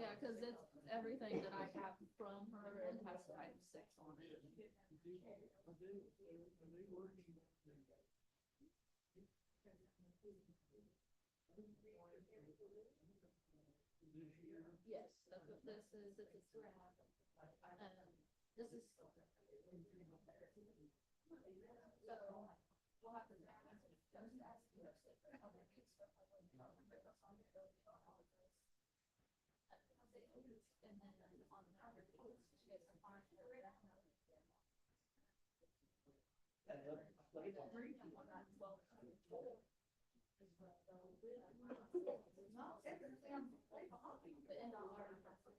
Yeah, because it's everything that I have from her, it has type 6 on it. Yes, that's what this is. It's a scrap. This is. So we'll have to ask, just ask her. And then on the other page, she has some on her. Yep, no, that's fine.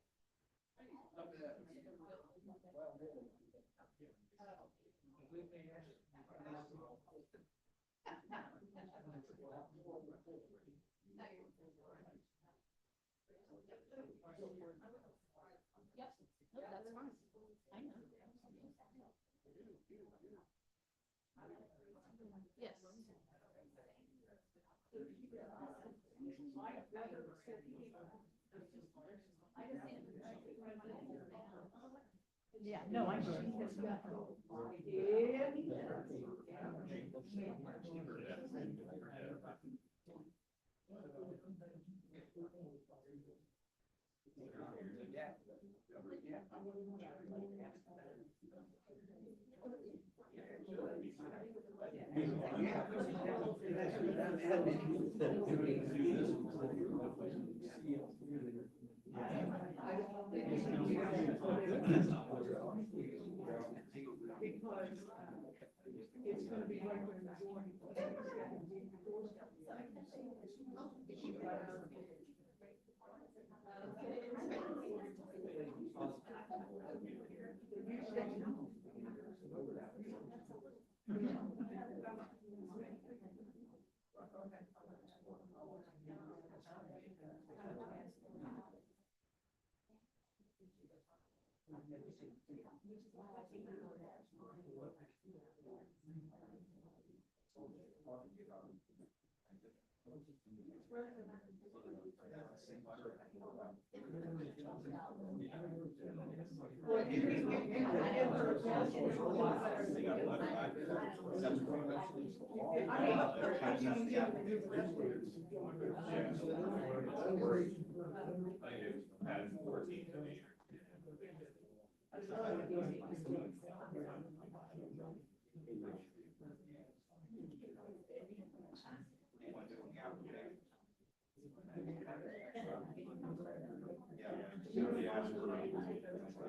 I know. Yes. Yeah, no, I know. It's gonna be right where the door.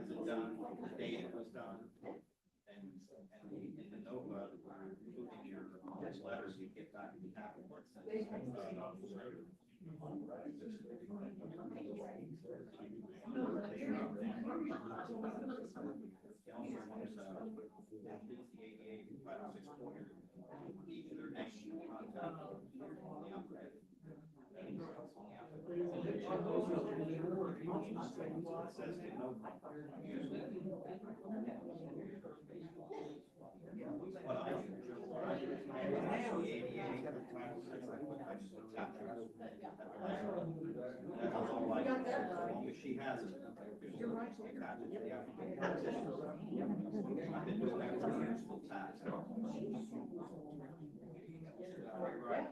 Is it done, the date it was done, and in the NOVA, including your letters you get back, you have it. She has it. I've been doing that for years, full time. Right.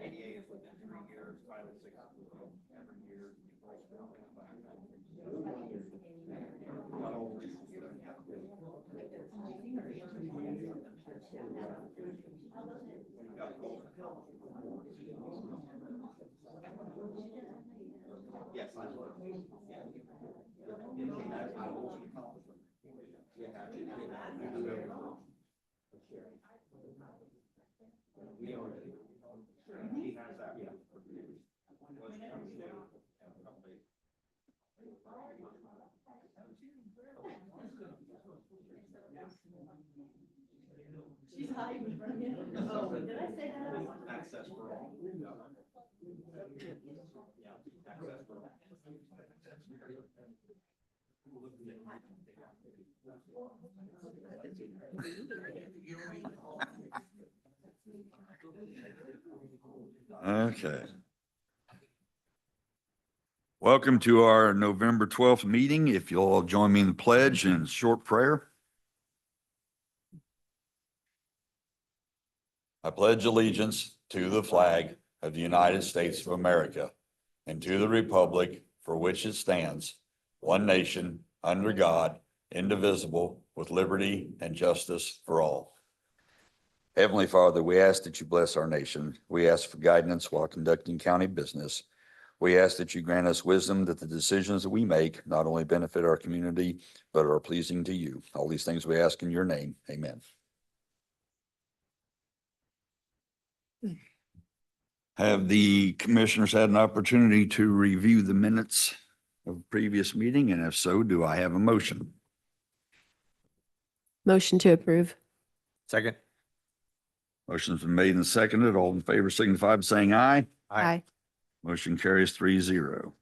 88 is within 3 years, Title 6 every year. Yes, I will. He has that. She's hiding from you. Oh, did I say that? Access for all. Yeah, access for all. Okay. Welcome to our November 12th meeting. If you'll all join me in the pledge and short prayer. I pledge allegiance to the flag of the United States of America and to the republic for which it stands, one nation, under God, indivisible, with liberty and justice for all. Heavenly Father, we ask that you bless our nation. We ask for guidance while conducting county business. We ask that you grant us wisdom that the decisions that we make not only benefit our community, but are pleasing to you. All these things we ask in your name. Amen. Have the commissioners had an opportunity to review the minutes of the previous meeting? And if so, do I have a motion? Motion to approve. Second. Motion's been made and seconded. All in favor signify by saying aye. Aye. Motion carries 3-0.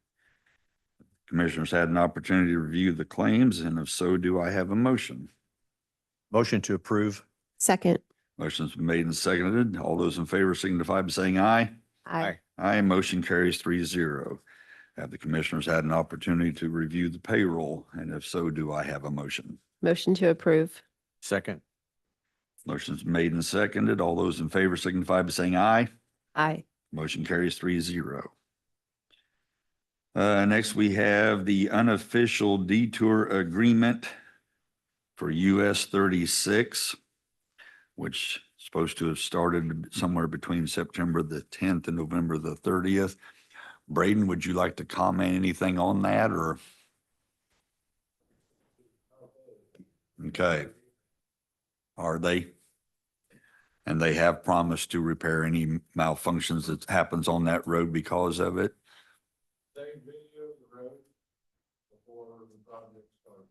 Commissioners had an opportunity to review the claims, and if so, do I have a motion? Motion to approve. Second. Motion's been made and seconded. All those in favor signify by saying aye. Aye. Aye, motion carries 3-0. Have the commissioners had an opportunity to review the payroll, and if so, do I have a motion? Motion to approve. Second. Motion's made and seconded. All those in favor signify by saying aye. Aye. Motion carries 3-0. Next, we have the unofficial detour agreement for US 36, which is supposed to have started somewhere between September the 10th and November the 30th. Braden, would you like to comment anything on that or? Okay. Are they? And they have promised to repair any malfunctions that happens on that road because of it? They video the road before the project starts.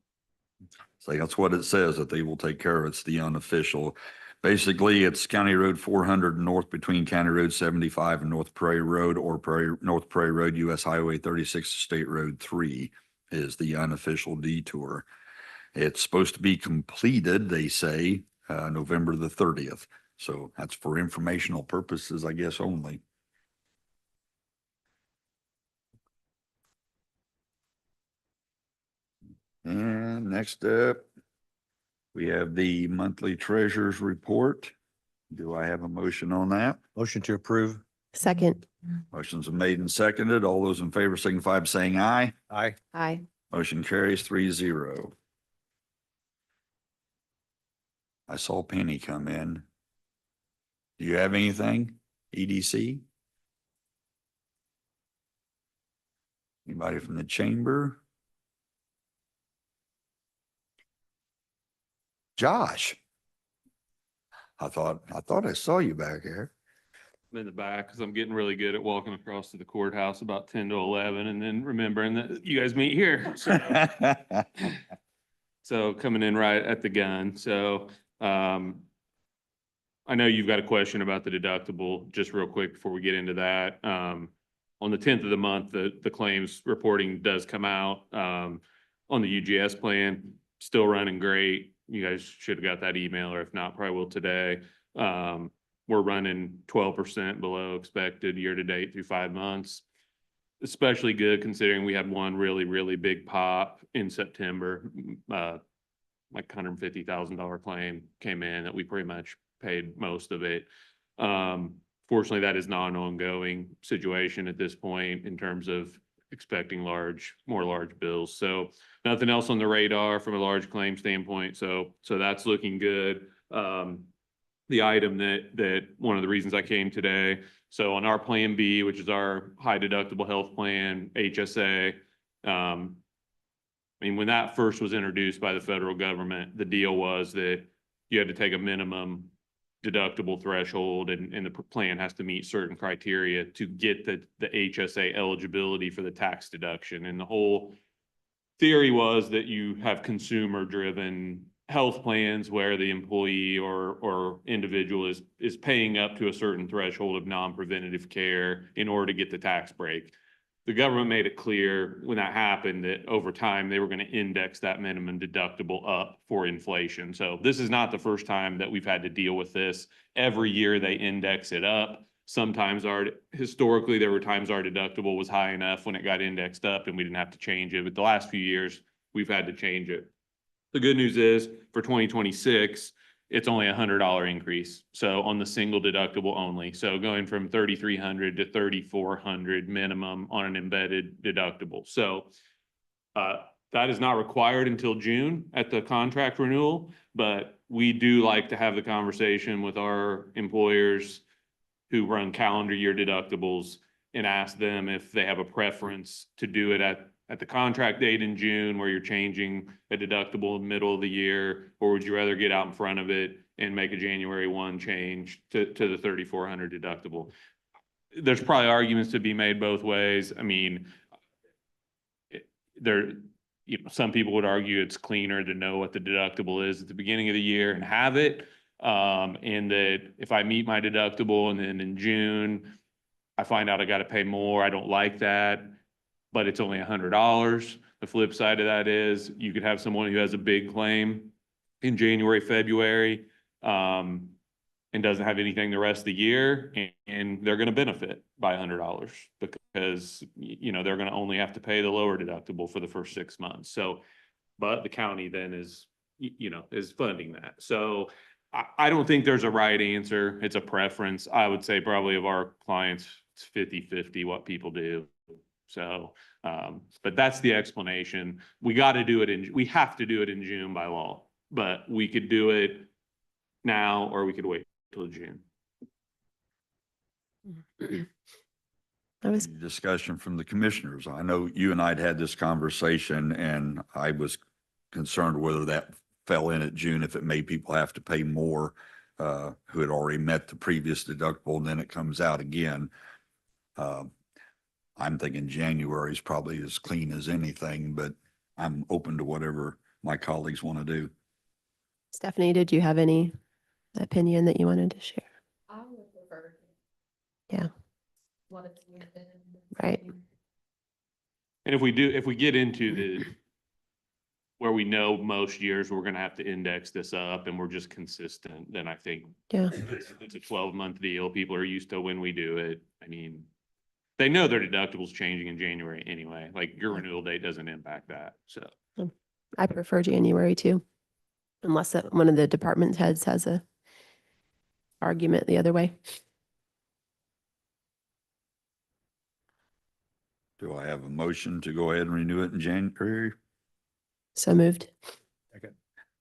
So that's what it says, that they will take care of it. It's the unofficial. Basically, it's County Road 400 north between County Road 75 and North Prairie Road, or North Prairie Road, US Highway 36, State Road 3 is the unofficial detour. It's supposed to be completed, they say, November the 30th. So that's for informational purposes, I guess, only. And next up, we have the monthly treasurer's report. Do I have a motion on that? Motion to approve. Second. Motion's been made and seconded. All those in favor signify by saying aye. Aye. Aye. Motion carries 3-0. I saw Penny come in. Do you have anything? EDC? Anybody from the chamber? Josh? I thought I saw you back here. I'm in the back because I'm getting really good at walking across to the courthouse about 10 to 11 and then remembering that you guys meet here. So coming in right at the gun. So I know you've got a question about the deductible, just real quick before we get into that. On the 10th of the month, the claims reporting does come out on the UGS plan. still running great. You guys should have got that email, or if not, probably will today. We're running 12% below expected year to date through 5 months. Especially good considering we had one really, really big pop in September. Like $150,000 claim came in that we pretty much paid most of it. Fortunately, that is not an ongoing situation at this point in terms of expecting more large bills. So nothing else on the radar from a large claim standpoint. So that's looking good. The item that one of the reasons I came today. So on our Plan B, which is our high deductible health plan, HSA, I mean, when that first was introduced by the federal government, the deal was that you had to take a minimum deductible threshold and the plan has to meet certain criteria to get the HSA eligibility for the tax deduction. And the whole theory was that you have consumer driven health plans where the employee or individual is paying up to a certain threshold of non-preventative care in order to get the tax break. The government made it clear when that happened that over time they were going to index that minimum deductible up for inflation. So this is not the first time that we've had to deal with this. Every year they index it up. Sometimes historically there were times our deductible was high enough when it got indexed up and we didn't have to change it. But the last few years we've had to change it. The good news is for 2026, it's only $100 increase. So on the single deductible only. So going from $3,300 to $3,400 minimum on an embedded deductible. So that is not required until June at the contract renewal, but we do like to have the conversation with our employers who run calendar year deductibles and ask them if they have a preference to do it at the contract date in June where you're changing a deductible in the middle of the year, or would you rather get out in front of it and make a January 1 change to the $3,400 deductible? There's probably arguments to be made both ways. I mean, some people would argue it's cleaner to know what the deductible is at the beginning of the year and have it. And that if I meet my deductible and then in June, I find out I got to pay more, I don't like that. But it's only $100. The flip side of that is you could have someone who has a big claim in January, February, and doesn't have anything the rest of the year, and they're going to benefit by $100 because, you know, they're going to only have to pay the lower deductible for the first 6 months. So, but the county then is, you know, is funding that. So I don't think there's a right answer. It's a preference. I would say probably of our clients, it's 50-50 what people do. So, but that's the explanation. We got to do it we have to do it in June by law, but we could do it now, or we could wait till June. Discussion from the commissioners. I know you and I had this conversation and I was concerned whether that fell in at June, if it made people have to pay more, who had already met the previous deductible, and then it comes out again. I'm thinking January is probably as clean as anything, but I'm open to whatever my colleagues want to do. Stephanie, did you have any opinion that you wanted to share? I would prefer. Yeah. What it's been. Right. And if we get into where we know most years we're going to have to index this up and we're just consistent, then I think Yeah. it's a 12-month deal. People are used to when we do it. I mean, they know their deductible's changing in January anyway. Like your renewal date doesn't impact that. So I prefer January too, unless one of the department heads has a argument the other way. Do I have a motion to go ahead and renew it in January? So moved.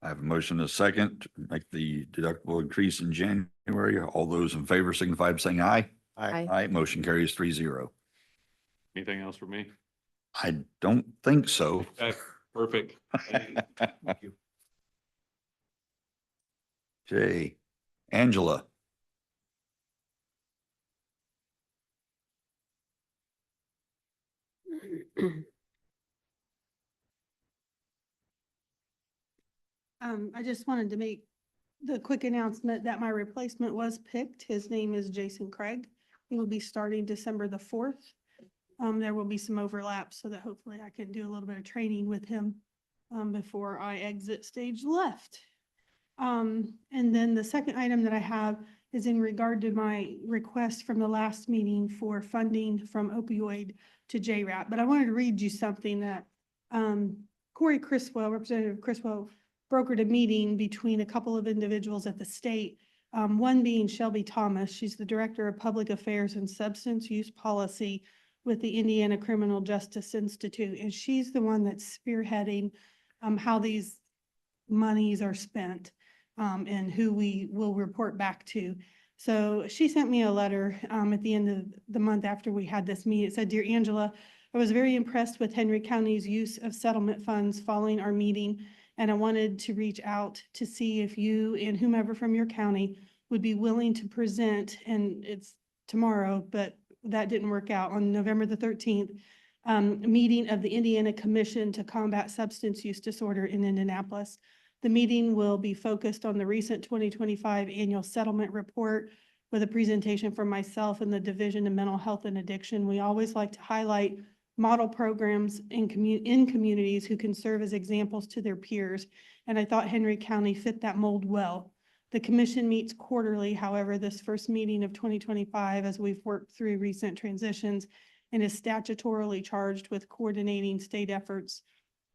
I have a motion and a second to make the deductible increase in January. All those in favor signify by saying aye. Aye. Aye, motion carries 3-0. anything else for me? I don't think so. Okay, perfect. Thank you. Okay, Angela. I just wanted to make the quick announcement that my replacement was picked. His name is Jason Craig. He will be starting December the 4th. There will be some overlap so that hopefully I can do a little bit of training with him before I exit stage left. And then the second item that I have is in regard to my request from the last meeting for funding from opioid to JRAP. But I wanted to read you something that Corey Criswell, Representative Criswell, brokered a meeting between a couple of individuals at the state. One being Shelby Thomas. She's the Director of Public Affairs and Substance Use Policy with the Indiana Criminal Justice Institute. And she's the one that's spearheading how these monies are spent and who we will report back to. So she sent me a letter at the end of the month after we had this meeting. It said, "Dear Angela, I was very impressed with Henry County's use of settlement funds following our meeting, and I wanted to reach out to see if you and whomever from your county would be willing to present," and it's tomorrow, but that didn't work out, on November the 13th, a meeting of the Indiana Commission to Combat Substance Use Disorder in Indianapolis. The meeting will be focused on the recent 2025 annual settlement report with a presentation from myself and the Division of Mental Health and Addiction. We always like to highlight model programs in communities who can serve as examples to their peers, and I thought Henry County fit that mold well. The commission meets quarterly. However, this first meeting of 2025, as we've worked through recent transitions, and is statutorily charged with coordinating state efforts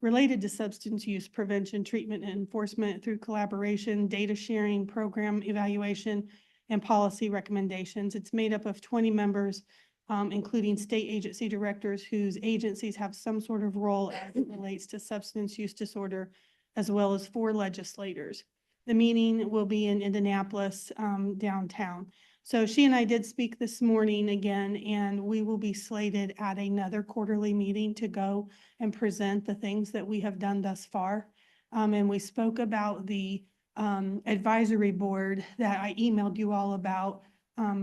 related to substance use prevention, treatment, and enforcement through collaboration, data sharing, program evaluation, and policy recommendations. It's made up of 20 members, including state agency directors whose agencies have some sort of role as it relates to substance use disorder, as well as 4 legislators. The meeting will be in Indianapolis, downtown. So she and I did speak this morning again, and we will be slated at another quarterly meeting to go and present the things that we have done thus far. And we spoke about the advisory board that I emailed you all about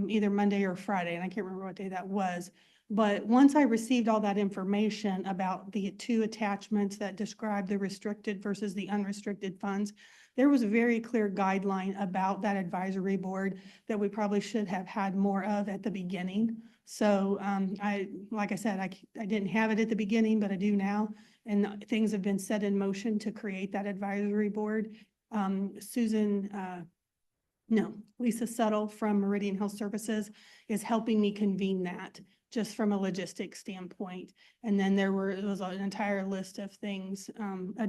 either Monday or Friday, and I can't remember what day that was. But once I received all that information about the 2 attachments that describe the restricted versus the unrestricted funds, there was a very clear guideline about that advisory board that we probably should have had more of at the beginning. So like I said, I didn't have it at the beginning, but I do now. And things have been set in motion to create that advisory board. Lisa Settle from Meridian Health Services is helping me convene that, just from a logistics standpoint. And then there was an entire list of things,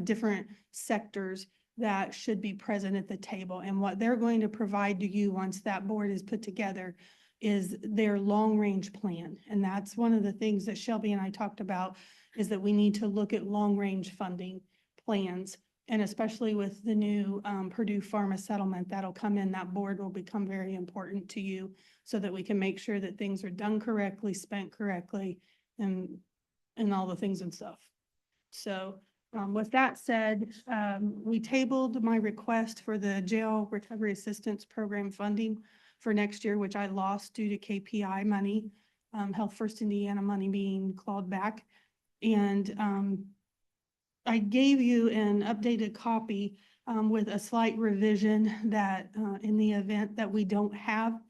different sectors that should be present at the table. And what they're going to provide to you once that board is put together is their long-range plan. And that's one of the things that Shelby and I talked about, is that we need to look at long-range funding plans. And especially with the new Purdue Pharma settlement that'll come in, that board will become very important to you, so that we can make sure that things are done correctly, spent correctly, and all the things and stuff. So with that said, we tabled my request for the Jail Recovery Assistance Program funding for next year, which I lost due to KPI money, Health First Indiana money being clawed back. And I gave you an updated copy with a slight revision that in the event that we don't have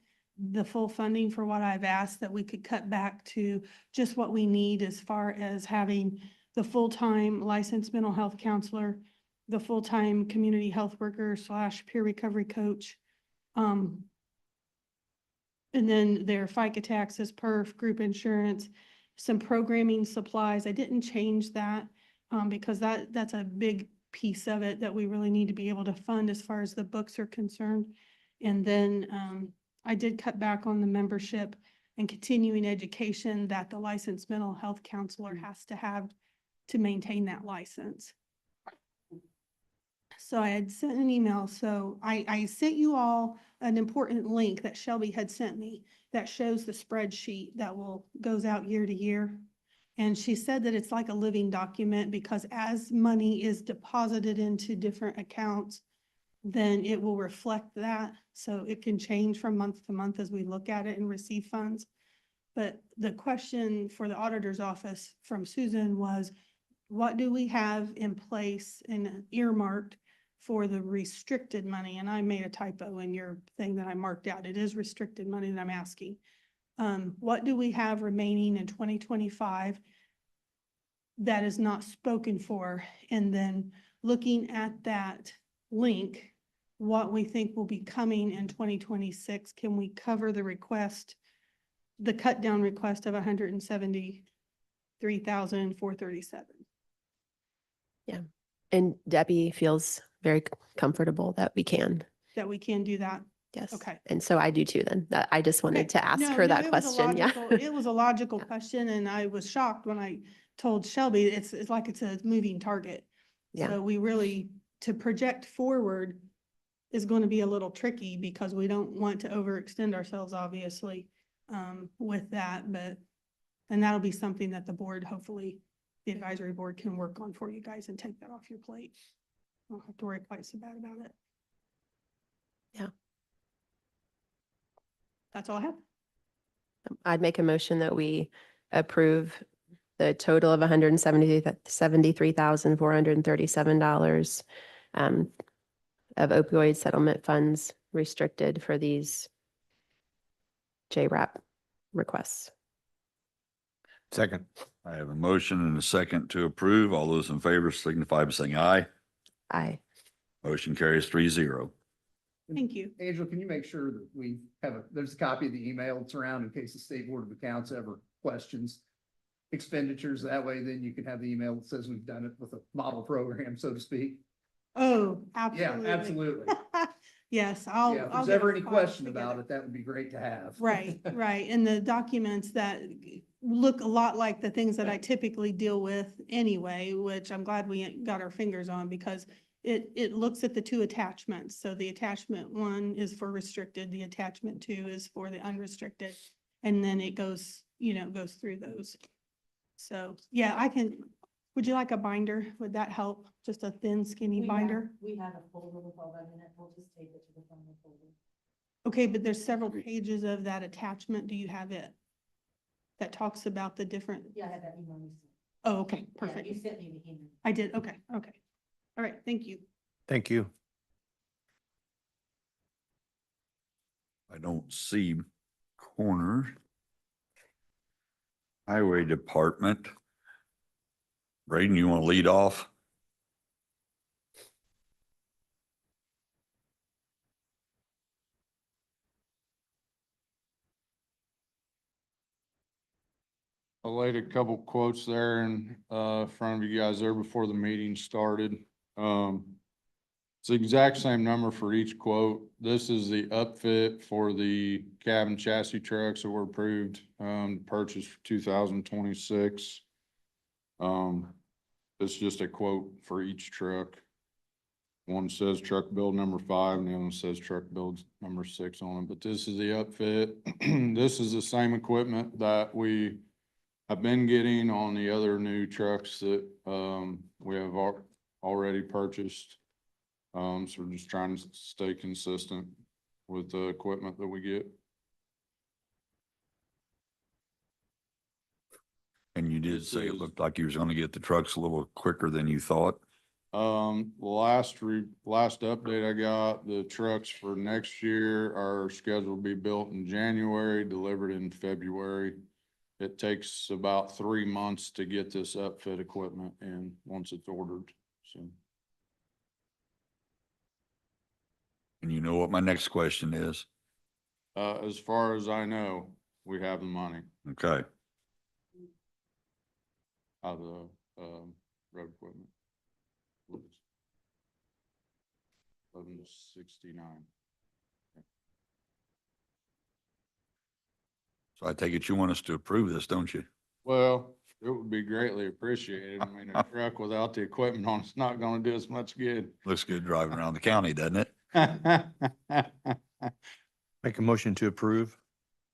the full funding for what I've asked, that we could cut back to just what we need as far as having the full-time licensed mental health counselor, the full-time community health worker / peer recovery coach, and then their FICA taxes, perf, group insurance, some programming supplies. I didn't change that because that's a big piece of it that we really need to be able to fund as far as the books are concerned. And then I did cut back on the membership and continuing education that the licensed mental health counselor has to have to maintain that license. So I had sent an email. So I sent you all an important link that Shelby had sent me that shows the spreadsheet that goes out year to year. And she said that it's like a living document, because as money is deposited into different accounts, then it will reflect that. So it can change from month to month as we look at it and receive funds. But the question for the auditor's office from Susan was, what do we have in place and earmarked for the restricted money? And I made a typo in your thing that I marked out. It is restricted money that I'm asking. What do we have remaining in 2025 that is not spoken for. And then looking at that link, what we think will be coming in 2026, can we cover the request, the cut down request of 173,437? And Debbie feels very comfortable that we can. That we can do that? Yes. Okay. And so I do too then. I just wanted Okay. to ask No, her no, that it was a question. Yeah. logical- It was a logical question, and I was shocked when I told Shelby, it's like it's a moving target. Yeah. So we really, to project forward is going to be a little tricky because we don't want to overextend ourselves, obviously, with that, but, and that'll be something that the board, hopefully, the advisory board can work on for you guys and take that off your plate. Don't have to worry quite so bad about it. Yeah. That's all I have. I'd make a motion that we approve the total of $173,437 of opioid settlement funds restricted for these JRAP requests. Second. I have a motion and a second to approve. All those in favor signify by saying aye. Aye. Motion carries 3-0. Thank you. Angela, can you make sure that we have there's a copy of the email that's around in case the State Board of Accounts ever questions expenditures? That way, then you can have the email that says we've done it with a model program, so to speak. Oh, Yeah, absolutely. absolutely. Yes, I'll. Yeah, if I'll there's get ever a any file question together. about it, that would be great to have. Right, right. And the documents that look a lot like the things that I typically deal with anyway, which I'm glad we got our fingers on because it looks at the two attachments. So the attachment 1 is for restricted, the attachment 2 is for the unrestricted. And then it goes, goes through those. So, yeah, would you like a binder? Would that help? Just a thin skinny binder? We have a folder with all that in it. We'll just take it to the final folder. Okay, but there's several pages of that attachment. Do you have it? That talks about the different, Yeah, I have that email you sent. oh, okay, Yeah, perfect. you sent me the email. I did, okay. All right, thank you. Thank you. I don't see corner. Highway Department. Braden, you want to lead off? I laid a couple quotes there in front of you guys there before the meeting started. It's the exact same number for each quote. This is the upfit for the cab and chassis trucks that were approved to purchase for 2026. It's just a quote for each truck. One says truck build number 5 and the other one says truck build number 6 on it, but this is the upfit. This is the same equipment that we have been getting on the other new trucks that we have already purchased. So we're just trying to stay consistent with the equipment that we get. And you did say it looked like you was going to get the trucks a little quicker than you thought. Last update I got, the trucks for next year are scheduled to be built in January, delivered in February. It takes about 3 months to get this upfit equipment in once it's ordered, so. And you know what my next question is? As far as I know, we have the money Okay. out of the, road equipment. 1169. So I take it you want us to approve this, don't you? Well, it would be greatly appreciated. I mean, a truck without the equipment on it's not gonna do us much good. Looks good driving around the county, doesn't it? Make a motion to approve.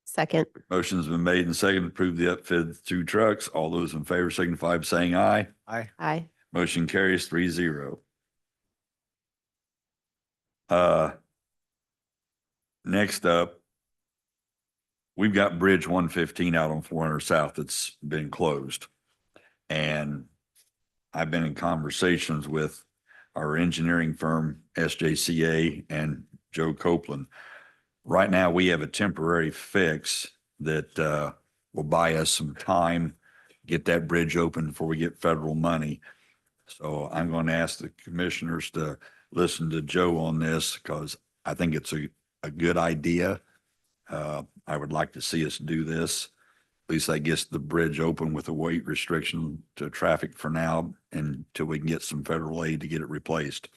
Second. Motion's been made and seconded to approve the upfit 2 trucks. All those in favor signify by saying aye. Aye. Aye. Motion carries 3-0. Next up, we've got Bridge 115 out on 400 South that's been closed. And I've been in conversations with our engineering firm, SJCA, and Joe Copeland. Right now, we have a temporary fix that will buy us some time get that bridge open before we get federal money. So I'm going to ask the commissioners to listen to Joe on this because I think it's a good idea. I would like to see us do this. At least that gets the bridge open with a weight restriction to traffic for now until we can get some federal aid to get it replaced.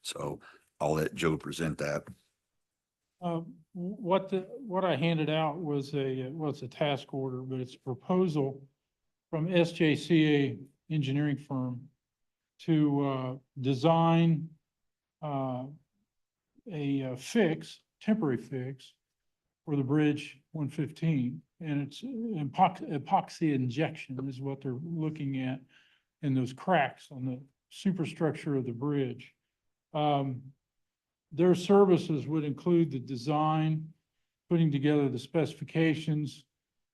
So I'll let Joe present that. What I handed out was a task order, but it's a proposal from SJCA engineering firm to design a temporary fix for the Bridge 115. And it's epoxy injection is what they're looking at in those cracks on the superstructure of the bridge. Their services would include the design, putting together the specifications,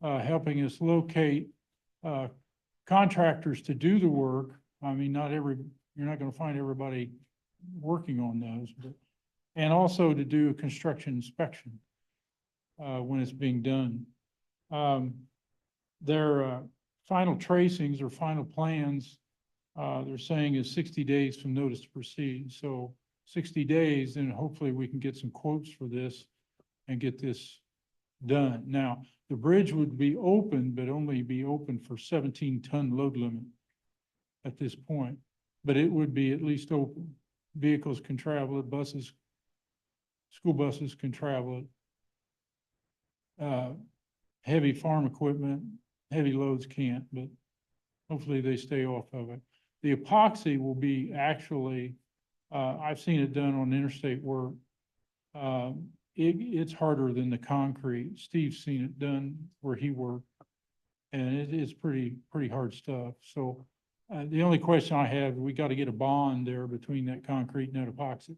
helping us locate contractors to do the work. I mean, you're not going to find everybody working on those, and also to do a construction inspection when it's being done. Their final tracings or final plans, they're saying is 60 days from notice to proceed. So 60 days, and hopefully we can get some quotes for this and get this done. Now, the bridge would be open, but only be open for 17-ton load limit at this point. But it would be at least open. Vehicles can travel it, school buses can travel it. Heavy farm equipment, heavy loads can't, but hopefully they stay off of it. The epoxy will be actually, I've seen it done on interstate work. It's harder than the concrete. Steve's seen it done where he worked, and it is pretty hard stuff. So the only question I have, we got to get a bond there between that concrete and that epoxy.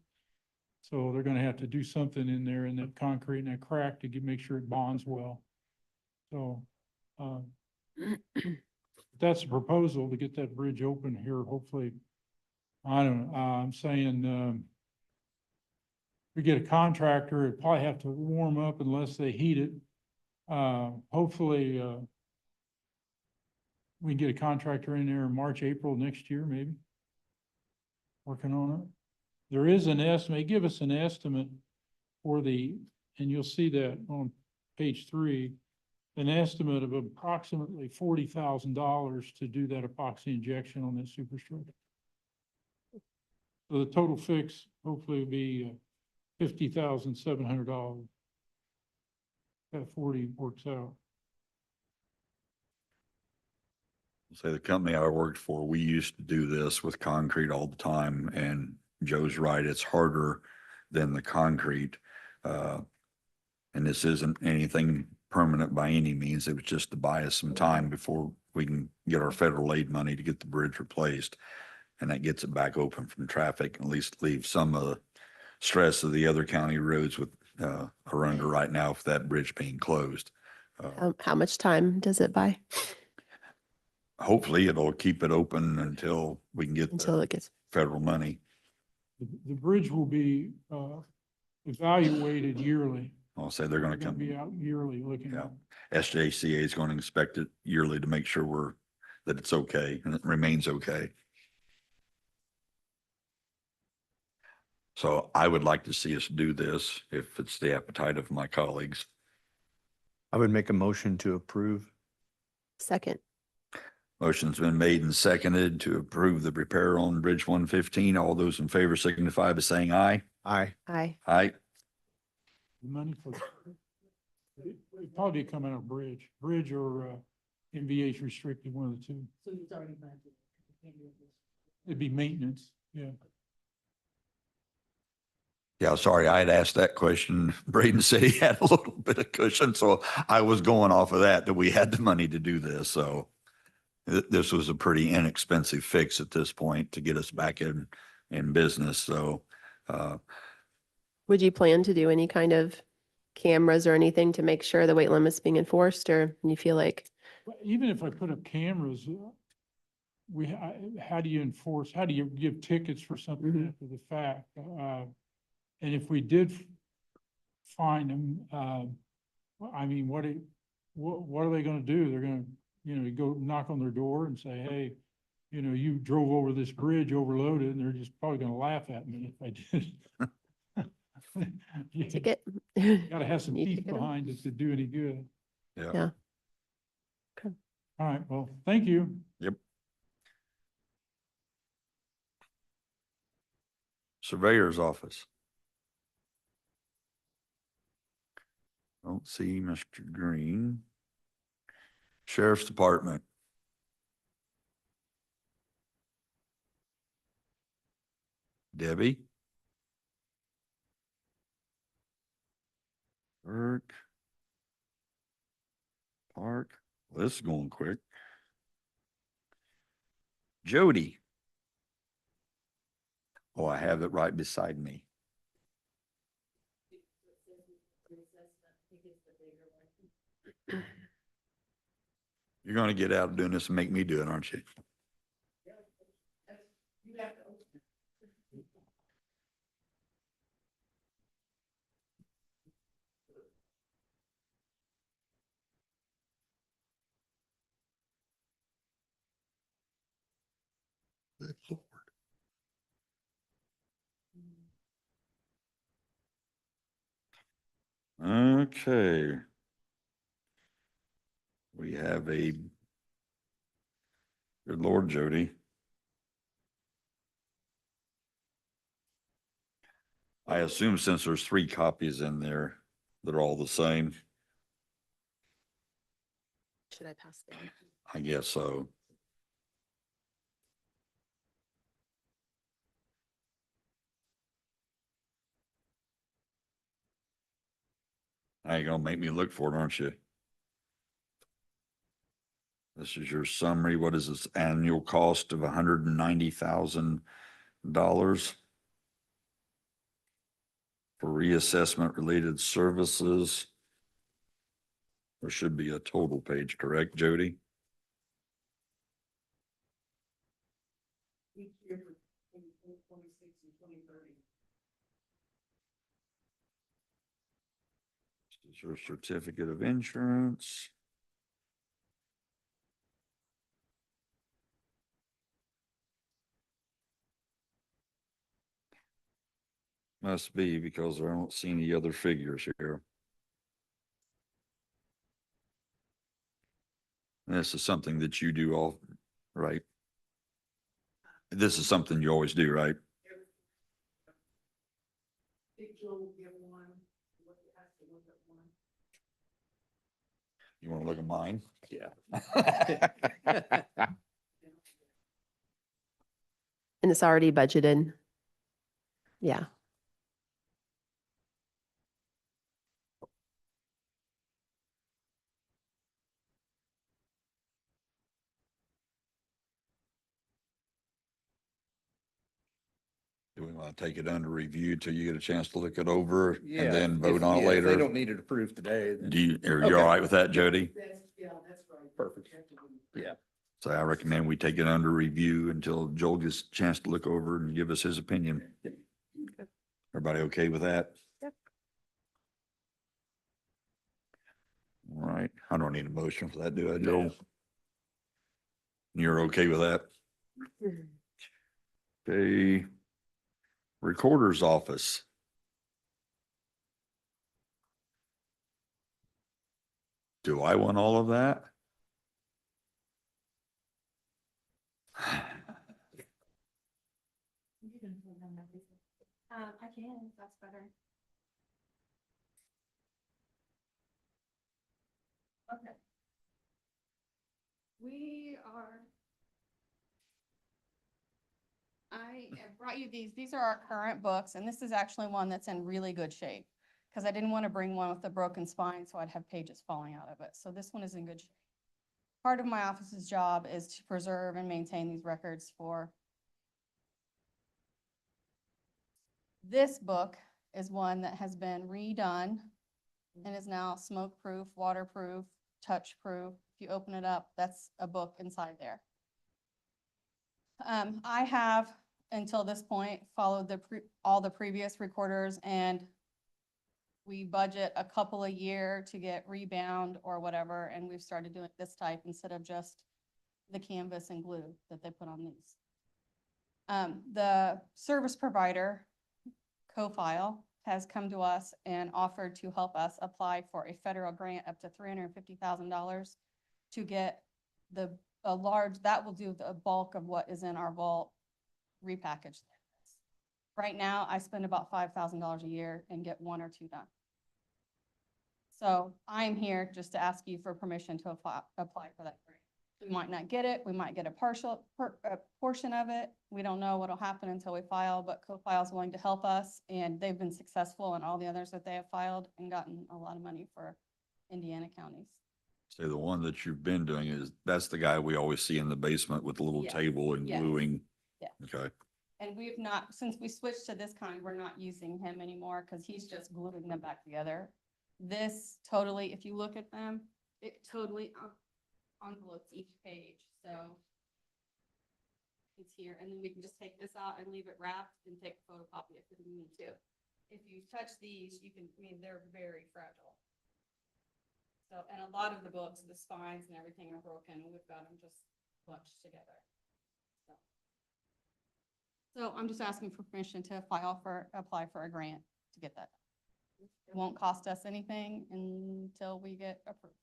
So they're going to have to do something in there in that concrete and that crack to make sure it bonds well. So that's a proposal to get that bridge open here. Hopefully, I don't know. I'm saying we get a contractor, it'd probably have to warm up unless they heat it. Hopefully, we can get a contractor in there in March, April next year, maybe. Working on it. There is an estimate, give us an estimate for and you'll see that on page 3, an estimate of approximately $40,000 to do that epoxy injection on that superstructure. So the total fix hopefully will be $50,700. That 40 works out. Say the company I worked for, we used to do this with concrete all the time, and Joe's right, it's harder than the concrete. And this isn't anything permanent by any means. It was just to buy us some time before we can get our federal aid money to get the bridge replaced. And that gets it back open from traffic, at least leave some of the stress of the other county roads with are under right now for that bridge being closed. How much time does it buy Hopefully it'll keep it open until we can get until the it gets? federal money. The bridge will be evaluated yearly. I'll say they're going to They're come. gonna be out yearly looking Yeah. at it. SJCA is going to inspect it yearly to make sure that it's okay and it remains okay. So I would like to see us do this if it's the appetite of my colleagues. I would make a motion to approve. Second. Motion's been made and seconded to approve the repair on Bridge 115. All those in favor signify by saying aye. Aye. Aye. Aye. The money for, it'd probably come out of bridge or MVH restricted, one of the two. So it's already budgeted. You can't do it this- It'd be maintenance, yeah. Yeah, sorry, I had asked that question. Braden said he had a little bit of cushion, so I was going off of that we had the money to do this. So this was a pretty inexpensive fix at this point to get us back in business. So Would you plan to do any kind of cameras or anything to make sure the weight limit's being enforced, or you feel like? But even if I put up cameras, how do you enforce, how do you give tickets for something Mhm. after the fact? And if we did find them, I mean, what are they gonna do? They're gonna you go knock on their door and say, hey, you drove over this bridge overloaded, and they're just probably gonna laugh at me if I did. You Ticket. Gotta have some You teeth ticket 'em. behind it to do any good. Yeah. Yeah. Okay. All right, well, thank you. Yep. Surveyor's office. Don't see Mr. Green. Sheriff's Department. Debbie. Burke. Park. Well, this is going quick. Jody. Oh, I have it right beside me. You're gonna get out of doing this and make me do it, aren't you? Good Lord. Okay. We have a, good Lord, Jody. I assume since there's 3 copies in there, they're all the same. Should I pass down? I guess so. Now you're gonna make me look for it, aren't you? This is your summary. What is this annual cost of $190,000 for reassessment related services? There should be a total page, correct, Jody? Each year for 2026 and 2030. This is your certificate of insurance. Must be because I don't see any other figures here. This is something that you do all, right? This is something you always do, right? Big Joe will give one, look has to look at one. You want to look at mine? Yeah. And it's already budgeted. Yeah. Do we want to take it under review till you get a chance to look it over Yeah, and then if- vote on it yeah, if They later? don't need it approved today. then- Do you, are you Okay. all right with that, Jody? That's right. Perfect. Yeah. So I recommend we take it under review until Joel gets a chance to look over and give us his opinion. Everybody okay with that? Yep. All right, I don't need a motion for that, do I, Joel? You're okay with that? Okay. Recorder's office. Do I want all of that? You can put them everything. I can, if that's better. Okay. We are. I have brought you these are our current books, and this is actually one that's in really good shape. Because I didn't want to bring one with a broken spine, so I'd have pages falling out of it. So this one is in good shape. Part of my office's job is to preserve and maintain these records for. This book is one that has been redone and is now smoke-proof, waterproof, touch-proof. If you open it up, that's a book inside there. I have, until this point, followed all the previous recorders and We budget a couple a year to get rebound or whatever, and we've started doing this type instead of just the canvas and glue that they put on these. The service provider, CoFile, has come to us and offered to help us apply for a federal grant up to $350,000 to get that will do the bulk of what is in our vault repackaged. Right now, I spend about $5,000 a year and get 1 or 2 done. So I'm here just to ask you for permission to apply for that grant. We might not get it, we might get a portion of it. We don't know what'll happen until we file, but CoFile is willing to help us, and they've been successful in all the others that they have filed and gotten a lot of money for Indiana counties. So the one that you've been doing that's the guy we always see in the basement with the little Yes. table and Yes. gluing. Yeah. Okay. And we've not, since we switched to this kind, we're not using him anymore because he's just gluing them back together. This totally, if you look at them, it totally envelopes each page, so it's here, and then we can just take this out and leave it wrapped and take a photocopy if we need to. If you touch these, you can, I mean, they're very fragile. So, and a lot of the books, the spines and everything are broken, and we've got them just bunched together. So I'm just asking for permission to apply for a grant to get that. It won't cost us anything until we get approved.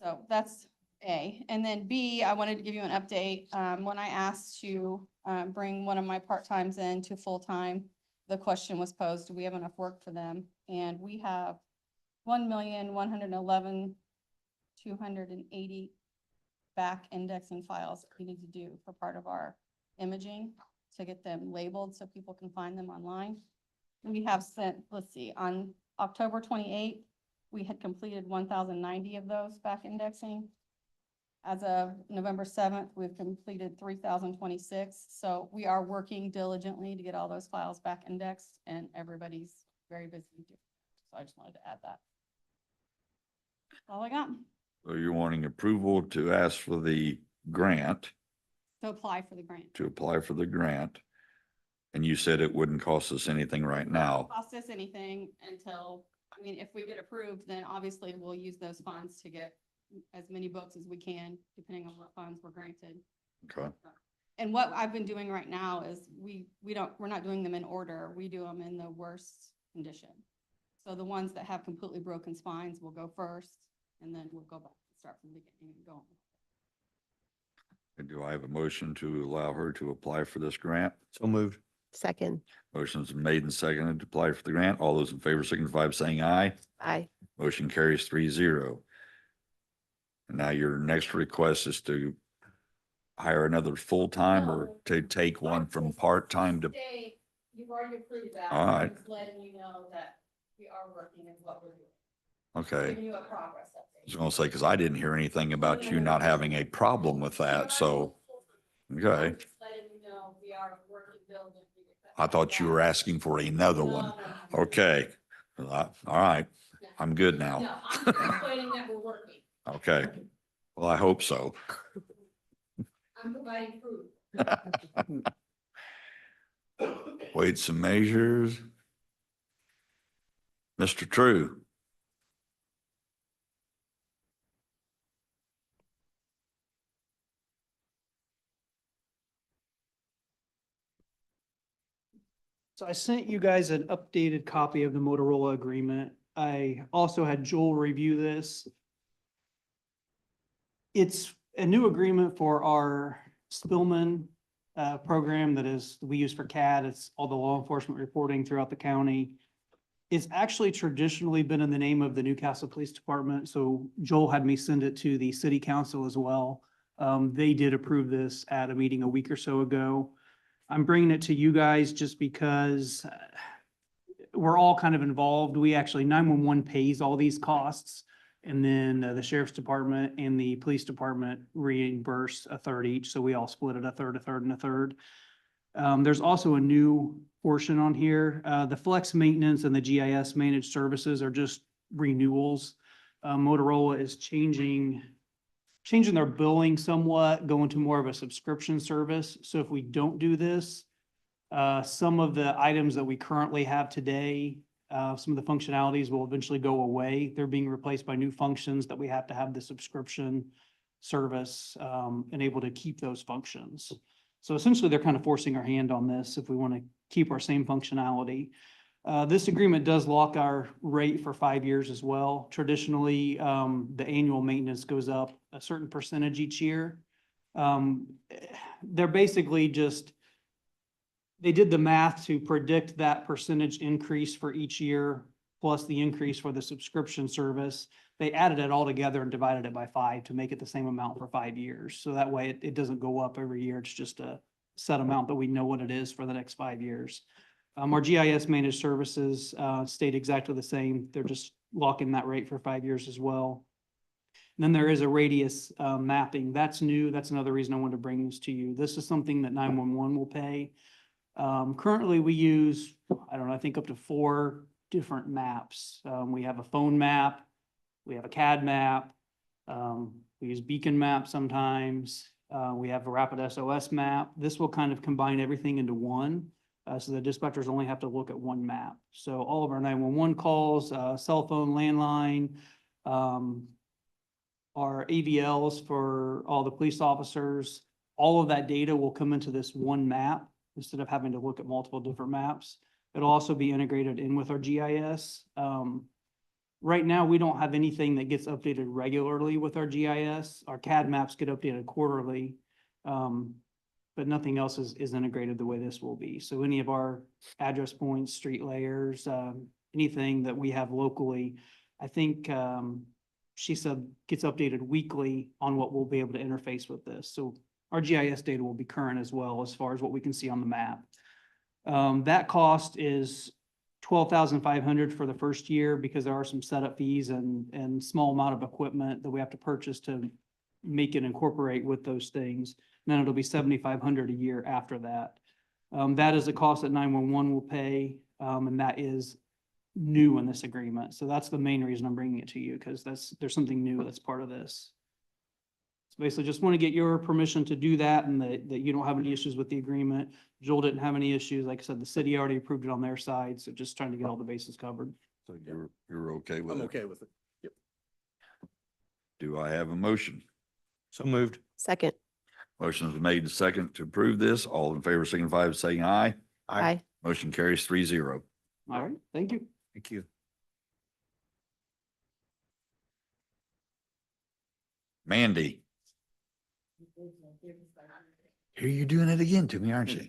So that's A. And then B, I wanted to give you an update. When I asked to bring one of my part-times in to full-time, the question was posed, do we have enough work for them? And we have 1,111,280 back indexing files that we need to do for part of our imaging to get them labeled so people can find them online. We have sent, let's see, on October 28th, we had completed 1,090 of those back indexing. As of November 7th, we've completed 3,026. So we are working diligently to get all those files back indexed, and everybody's very busy. So I just wanted to add that. That's all I got. So you're wanting approval to ask for the grant, To apply for the grant. to apply for the grant. And you said it wouldn't cost us anything right now. Cost us anything until, I mean, if we get approved, then obviously we'll use those funds to get as many books as we can, depending on what funds were granted. Okay. And what I've been doing right now is we're not doing them in order. We do them in the worst condition. So the ones that have completely broken spines will go first, and then we'll go back and start from the beginning and go on. Do I have a motion to allow her to apply for this grant? So moved. Second. Motion's been made and seconded to apply for the grant. All those in favor signify by saying aye. Aye. Motion carries 3-0. And now your next request is to hire another full-time or to take one from part-time to, Today, you've already approved that. All right. I'm just letting you know that we are working and what we're doing. okay. Giving you a progress I update. was gonna say, because I didn't hear anything about you not having a problem with that, so, okay. I'm just letting you know we are working diligently to get that I thought you were asking for another one. No. Okay. All right. I'm good No, now. I'm just explaining that we're working. Okay. Well, I hope so. I'm providing proof. Weights and measures. Mr. True. So I sent you guys an updated copy of the Motorola agreement. I also had Joel review this. It's a new agreement for our Spillman program we use for CAD. It's all the law enforcement reporting throughout the county. It's actually traditionally been in the name of the Newcastle Police Department, so Joel had me send it to the city council as well. They did approve this at a meeting a week or so ago. I'm bringing it to you guys just because we're all kind of involved. 911 pays all these costs. And then the sheriff's department and the police department reimburse a third each. So we all split it a third, and a third. There's also a new portion on here. The flex maintenance and the GIS managed services are just renewals. Motorola is changing their billing somewhat, going to more of a subscription service. So if we don't do this, some of the items that we currently have today Some of the functionalities will eventually go away. They're being replaced by new functions that we have to have the subscription service and able to keep those functions. So essentially, they're kind of forcing our hand on this if we want to keep our same functionality. This agreement does lock our rate for 5 years as well. Traditionally, the annual maintenance goes up a certain percentage each year. They're basically just, they did the math to predict that percentage increase for each year, plus the increase for the subscription service. They added it all together and divided it by 5 to make it the same amount for 5 years. So that way it doesn't go up every year. It's just a set amount that we know what it is for the next 5 years. Our GIS managed services stayed exactly the same. They're just locking that rate for 5 years as well. And then there is a radius mapping. That's new. That's another reason I wanted to bring this to you. This is something that 911 will pay. Currently, we use, I don't know, I think up to 4 different maps. We have a phone map, we have a CAD map, we use Beacon Map sometimes, we have a Rapid SOS map. This will kind of combine everything into one, so the dispatchers only have to look at one map. So all of our 911 calls, cell phone, landline, our AVLs for all the police officers, all of that data will come into this one map instead of having to look at multiple different maps. It'll also be integrated in with our GIS. Right now, we don't have anything that gets updated regularly with our GIS. Our CAD maps get updated quarterly, but nothing else is integrated the way this will be. So any of our address points, street layers, anything that we have locally, I think she said gets updated weekly on what we'll be able to interface with this. So our GIS data will be current as well as far as what we can see on the map. That cost is $12,500 for the first year because there are some setup fees and small amount of equipment that we have to purchase to make it incorporate with those things. And then it'll be $7,500 a year after that. That is a cost that 911 will pay, and that is new in this agreement. So that's the main reason I'm bringing it to you, because there's something new that's part of this. So basically just want to get your permission to do that and that you don't have any issues with the agreement. Joel didn't have any issues. Like I said, the city already approved it on their side. So just trying to get all the bases covered. So you're okay with I'm it? okay with it. Yep. Do I have a motion? So moved. Second. Motion is made second to approve this. All in favor signify by saying aye. Aye. Motion carries 3-0. All right, thank you. Thank you. Mandy, here you're doing it again to me, aren't you?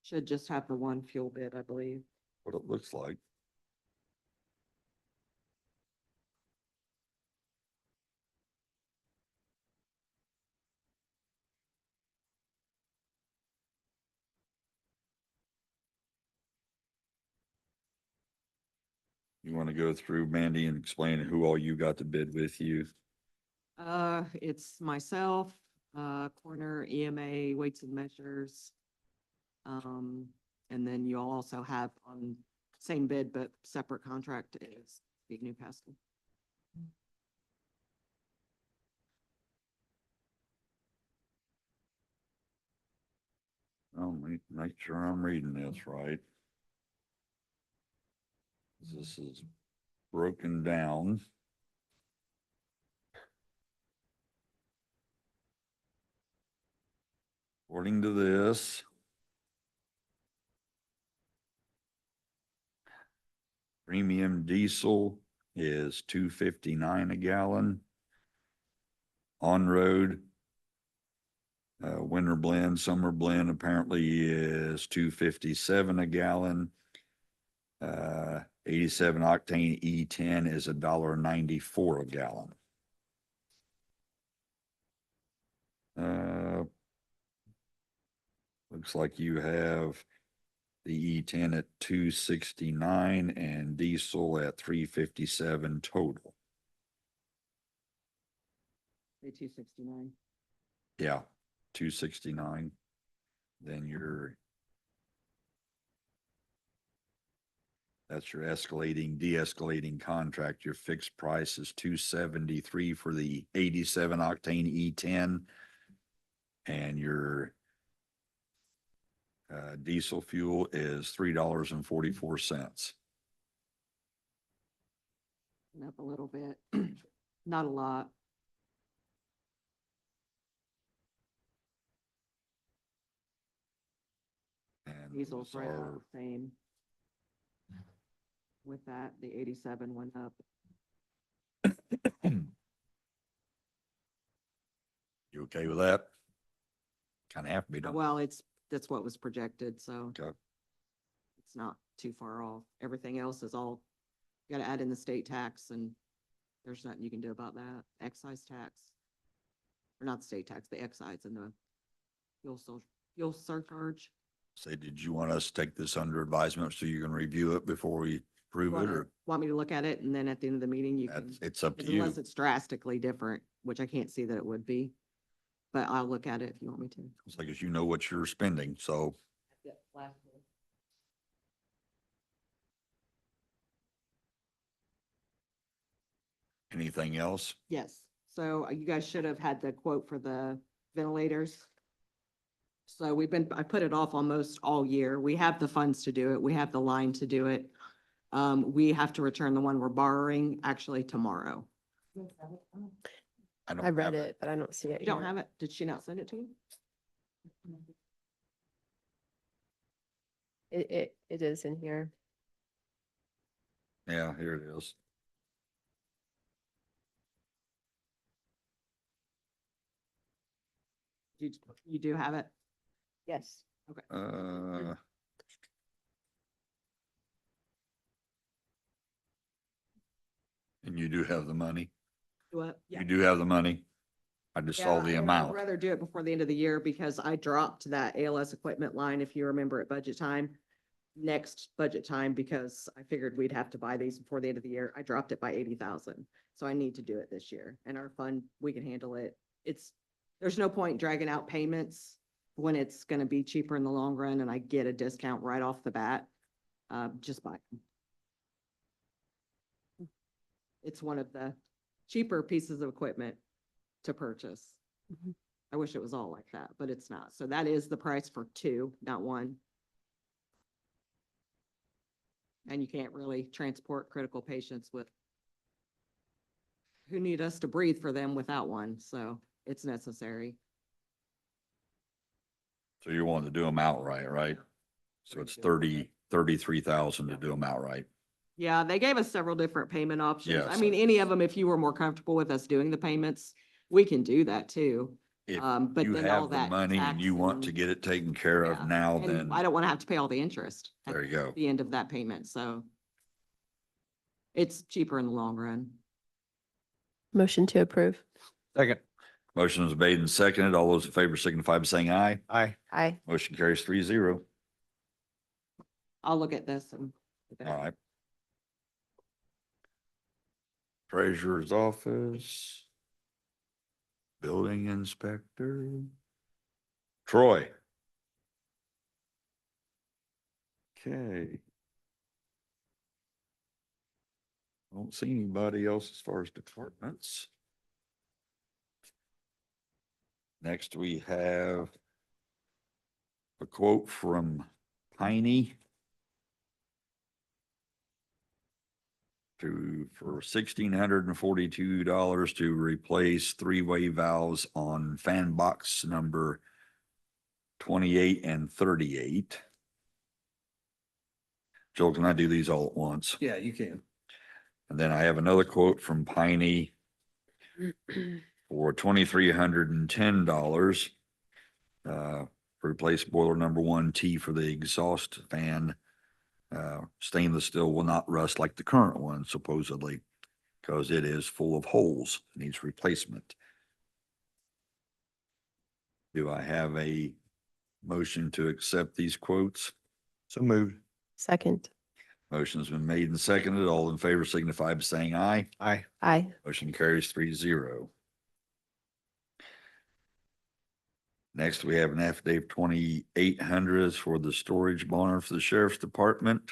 Should just have the one fuel bid, I believe. What it looks like. You want to go through, Mandy, and explain who all you got to bid with you? It's myself, Corner, EMA, Weights and Measures. And then you'll also have on same bid, but separate contract is Big Newcastle. Oh, make sure I'm reading this right. This is broken down. According to this, premium diesel is $2.59 a gallon. On-road, winter blend, summer blend apparently is $2.57 a gallon. 87 octane E10 is $1.94 a gallon. Looks like you have the E10 at $2.69 and diesel at $3.57 total. Say 269. Yeah, $2.69. Then your That's your escalating, de-escalating contract. Your fixed price is $273 for the 87 octane E10. And your diesel fuel is $3.44. Up a little bit, not a lot. And Diesel's those right are- about the same. With that, the 87 went up. You okay with that? Kind of have to be done. Well, that's what was projected, so Okay. it's not too far off. Everything else is all, you gotta add in the state tax and there's nothing you can do about that. Excise tax. Or not the state tax, the excise and the fuel surcharge. Say, did you want us to take this under advisement so you can review it before we approve it, or Want me to look at it and then at the end of the meeting you can, it's up to you? unless it's drastically different, which I can't see that it would be. But I'll look at it if you want me to. It's like, as you know what you're spending, so anything else? Yes, so you guys should have had the quote for the ventilators. So I put it off almost all year. We have the funds to do it. We have the line to do it. We have to return the one we're borrowing actually tomorrow. I don't I read have it, but I don't see it You don't here. have it? Did she not send it to you? It is in here. Yeah, here it is. You do have it? Yes. Okay. And you do have the money? What? You do have the money? I just saw Yeah, the and amount. I'd rather do it before the end of the year because I dropped that ALS equipment line, if you remember at budget time. Next budget time, because I figured we'd have to buy these before the end of the year. I dropped it by 80,000. So I need to do it this year and our fund, we can handle it. There's no point dragging out payments when it's gonna be cheaper in the long run and I get a discount right off the bat. Just buy them. It's one of the cheaper pieces of equipment to purchase. Mhm. I wish it was all like that, but it's not. So that is the price for two, not one. And you can't really transport critical patients who need us to breathe for them without one, so it's necessary. So you want to do them outright, right? So it's 33,000 to do them outright. Yeah, they gave us several different payment options. Yeah, I so- mean, any of them, if you were more comfortable with us doing the payments, we can do that too. If But you then all have the that money and you tax want to and- get it taken care Yeah, of now, And then I don't want to have to pay all the interest at there you go. the end of that payment, so it's cheaper in the long run. Motion to approve. Second. Motion is made and seconded. All those in favor signify by saying aye. Aye. Aye. Motion carries 3-0. I'll look at this and. All right. Treasurer's office. Building inspector. Troy. Okay. Don't see anybody else as far as departments. Next, we have a quote from Piney for $1,642 to replace three-way valves on fan box number 28 and 38. Joel, can I do these all at once? Yeah, you can. And then I have another quote from Piney for $2,310. Replace boiler number 1T for the exhaust fan. Stainless steel will not rust like the current one supposedly, because it is full of holes, needs replacement. Do I have a motion to accept these quotes? So moved. Second. Motion's been made and seconded. All in favor signify by saying aye. Aye. Aye. Motion carries 3-0. Next, we have an affidavit 2,800 for the storage barn for the sheriff's department.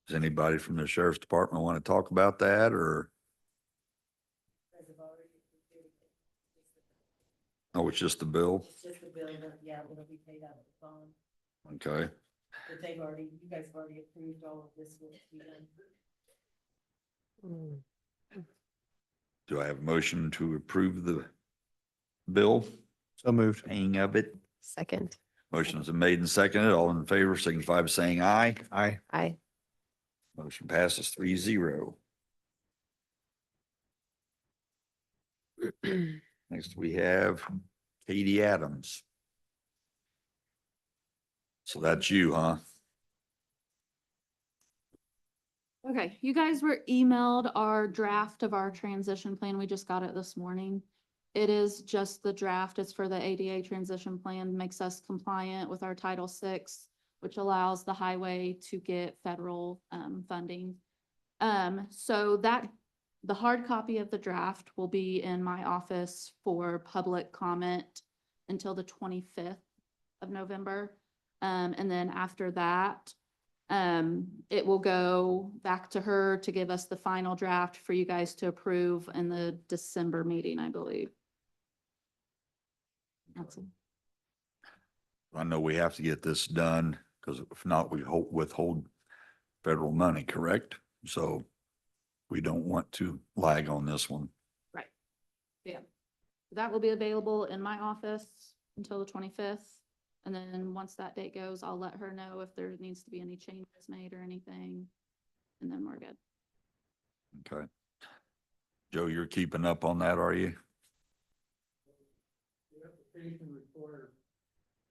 Does anybody from the sheriff's department want to talk about that or? Oh, it's just the bill? It's just the bill, but yeah, it'll be paid out of the phone. Okay. But they've already, you guys have already approved all of this work to be done. Do I have a motion to approve the bill, So moved. paying of it? Second. Motion's been made and seconded. All in favor signify by saying aye. Aye. Aye. Motion passes 3-0. Next, we have Katie Adams. So that's you, huh? Okay, you guys were emailed our draft of our transition plan. We just got it this morning. It is just the draft. It's for the ADA transition plan, makes us compliant with our Title VI, which allows the highway to get federal funding. So that, the hard copy of the draft will be in my office for public comment until the 25th of November. And then after that, it will go back to her to give us the final draft for you guys to approve in the December meeting, I believe. That's it. I know we have to get this done because if not, we withhold federal money, correct? So we don't want to lag on this one. Right. Yeah. That will be available in my office until the 25th. And then once that date goes, I'll let her know if there needs to be any changes made or anything. And then we're good. Okay. Joe, you're keeping up on that, are you? The application requires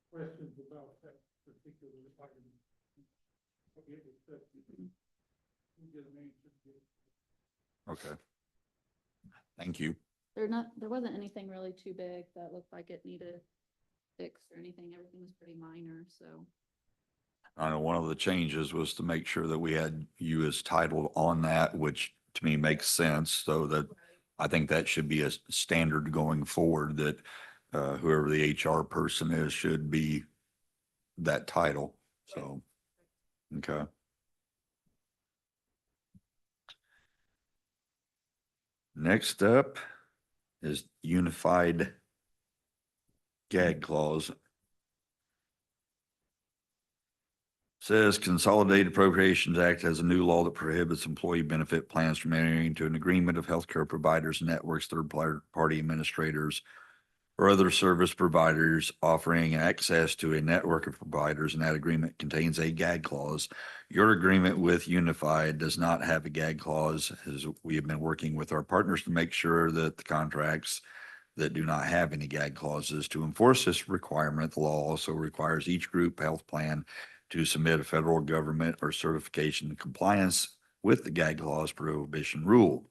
questions about that particular item. Okay. Thank you. There wasn't anything really too big that looked like it needed fixed or anything. Everything was pretty minor, so. I know one of the changes was to make sure that we had you as titled on that, which to me makes sense. So that I think that should be a standard going forward, that whoever the HR person is should be that title. So, okay. Next up is unified gag clause. Says Consolidated Appropriations Act has a new law that prohibits employee benefit plans from entering into an agreement of healthcare providers, networks, third-party administrators, or other service providers offering access to a network of providers, and that agreement contains a gag clause. Your agreement with Unified does not have a gag clause, as we have been working with our partners to make sure that the contracts that do not have any gag clauses. To enforce this requirement, the law also requires each group health plan to submit a federal government or certification compliance with the gag clause prohibition rule.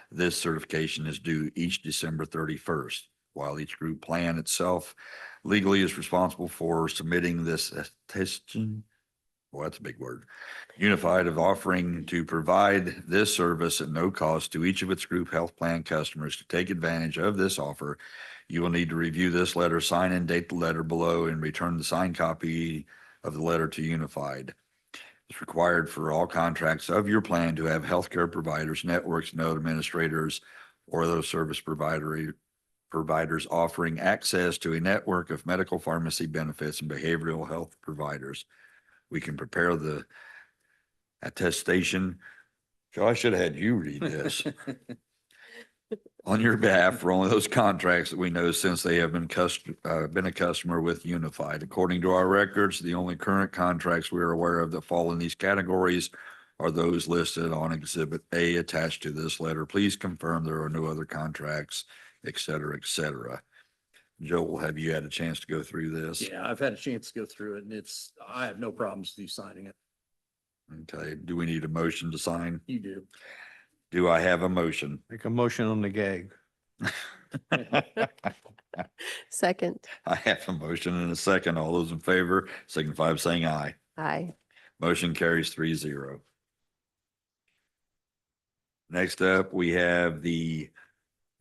This certification is due each December 31st. While each group plan itself legally is responsible for submitting this attestation, well, that's a big word, Unified of offering to provide this service at no cost to each of its group health plan customers. To take advantage of this offer, you will need to review this letter, sign and date the letter below, and return the signed copy of the letter to Unified. It's required for all contracts of your plan to have healthcare providers, networks, and other administrators, or those service providers offering access to a network of medical pharmacy benefits and behavioral health providers. We can prepare the attestation. Joe, I should have had you read this. On your behalf for only those contracts that we know since they have been a customer with Unified. According to our records, the only current contracts we are aware of that fall in these categories are those listed on Exhibit A attached to this letter. Please confirm there are no other contracts, et cetera, et cetera. Joel, have you had a chance to go through this? Yeah, I've had a chance to go through it and I have no problems with you signing it. Okay, do we need a motion to sign? You do. Do I have a motion? Make a motion on the gag. Second. I have a motion and a second. All those in favor signify by saying aye. Aye. Motion carries 3-0. Next up, we have the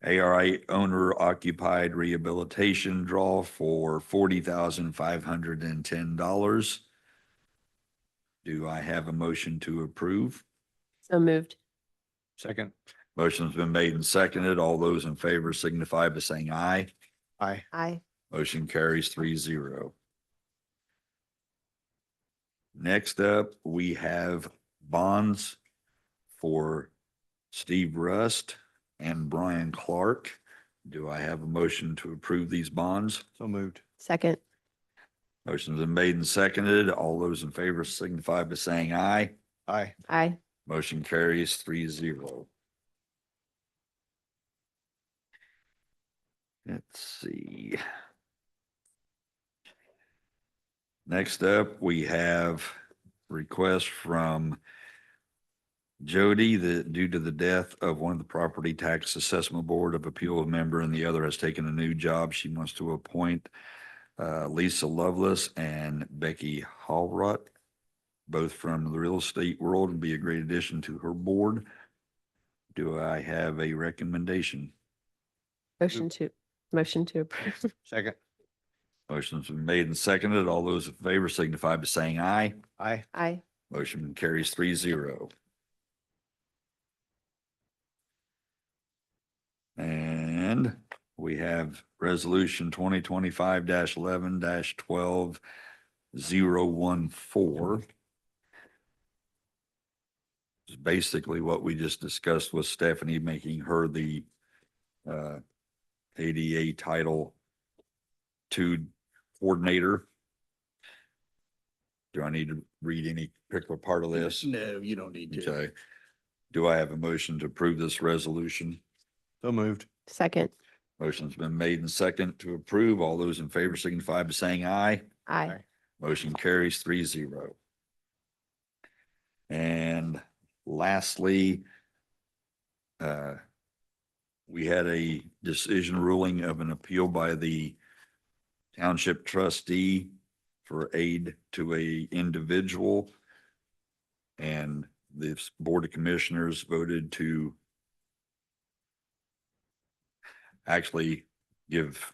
ARI owner occupied rehabilitation draw for $40,510. Do I have a motion to approve? So moved. Second. Motion's been made and seconded. All those in favor signify by saying aye. Aye. Aye. Motion carries 3-0. Next up, we have bonds for Steve Rust and Brian Clark. Do I have a motion to approve these bonds? So moved. Second. Motion's been made and seconded. All those in favor signify by saying aye. Aye. Aye. Motion carries 3-0. Let's see. Next up, we have request from Jody that due to the death of one of the Property Tax Assessment Board of Appeal member and the other has taken a new job, she wants to appoint Lisa Lovelace and Becky Hallrut, both from the real estate world, and be a great addition to her board. Do I have a recommendation? Motion to approve. Second. Motion's been made and seconded. All those in favor signify by saying aye. Aye. Aye. Motion carries 3-0. And we have resolution 2025-11-12-014. It's basically what we just discussed with Stephanie, making her the ADA Title II coordinator. Do I need to read any particular part of this? No, you don't need to. Okay. Do I have a motion to approve this resolution? So moved. Second. Motion's been made and second to approve. All those in favor signify by saying aye. Aye. Motion carries 3-0. And lastly, we had a decision ruling of an appeal by the township trustee for aid to a individual. And this Board of Commissioners voted to actually give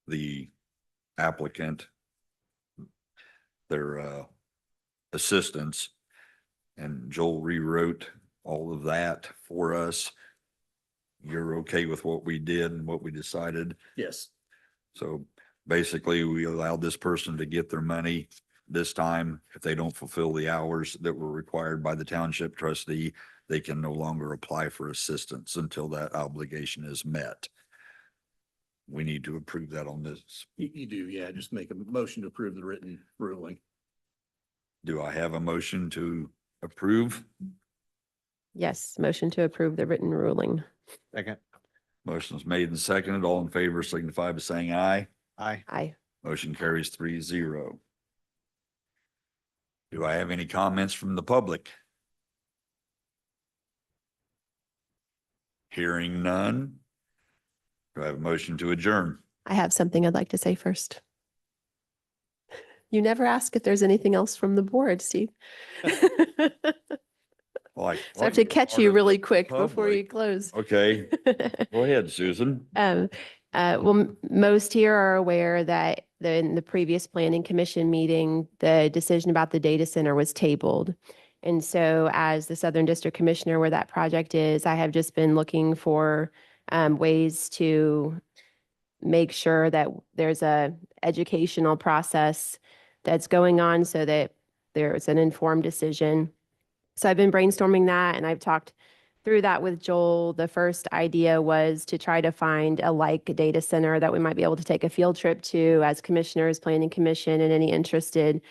the applicant their assistance. And Joel rewrote all of that for us. You're okay with what we did and what we decided? Yes. So basically, we allowed this person to get their money this time. If they don't fulfill the hours that were required by the township trustee, they can no longer apply for assistance until that obligation is met. We need to approve that on this. You do, yeah. Just make a motion to approve the written ruling. Do I have a motion to approve? Yes. Motion to approve the written ruling. Second. Motion's made and seconded. All in favor signify by saying aye. Aye. Aye. Motion carries 3-0. Do I have any comments from the public? Hearing none. Do I have a motion to adjourn? I have something I'd like to say first. You never ask if there's anything else from the board, Steve. Well, I So I have thought to you were catch part you of really the quick before you public. close. Okay, go ahead, Susan. Most here are aware that in the previous planning commission meeting, the decision about the data center was tabled. And so as the Southern District Commissioner where that project is, I have just been looking for ways to make sure that there's a educational process that's going on so that there's an informed decision. So I've been brainstorming that and I've talked through that with Joel. The first idea was to try to find a like data center that we might be able to take a field trip to as commissioners, planning commission, and any interested